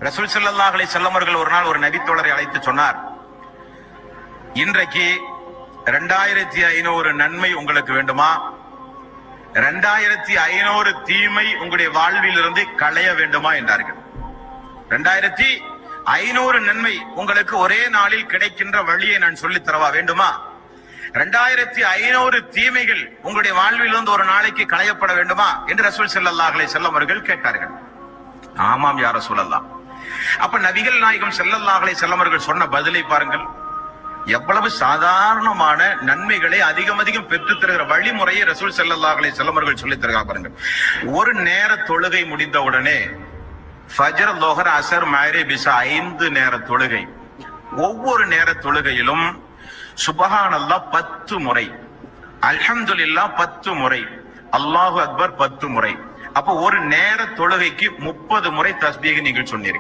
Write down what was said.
ரசூல் ஸல்லல்லாஹு அலைஹி வஸல்லம் அவர்கள் ஒரு நாள் ஒரு நபித்தோழரை அழைத்து சொன்னார், இன்றைக்கு 2500 நன்மை உங்களுக்கு வேண்டுமா, 2500 தீமை உங்களுடைய வாழ்வில் இருந்து களைய வேண்டுமா என்றார்கள். 2500 நன்மை உங்களுக்கு ஒரே நாளில் கிடைக்கின்ற வழியை நான் சொல்லித் தரவா வேண்டுமா, 2500 தீமைகள் உங்களுடைய வாழ்வில் இருந்து ஒரு நாளைக்கு களையப்பட வேண்டுமா என்று ரசூல் ஸல்லல்லாஹு அலைஹி வஸல்லம் அவர்கள் கேட்டார்கள். ஆமாம் யா ரசூலல்லாஹ். அப்ப நபிகள் நாயகம் ஸல்லல்லாஹு அலைஹி வஸல்லம் அவர்கள் சொன்ன பதிலை பாருங்கள். எவ்வளவு சாதாரணமான நன்மைகளை அதிகம் அதிகம் பெற்றுத் தருகிற வழிமுறையை ரசூல் ஸல்லல்லாஹு அலைஹி வஸல்லம் அவர்கள் சொல்லித் தருகிறார் பாருங்கள். ஒரு நேர தொழுகை முடிந்த உடனே ஃபஜ்ர், லுஹர், அஸர், மக்ரிப், இஷா 5 நேர தொழுகை, ஒவ்வொரு நேர தொழுகையிலும் சுப்ஹானல்லாஹ் 10 முறை, அல்ஹம்துலில்லாஹ் 10 முறை, அல்லாஹு அக்பர் 10 முறை. அப்போ ஒரு நேர தொழுகைக்கு 30 முறை தஸ்பீஹ் நீங்கள் சொன்னீர்கள்.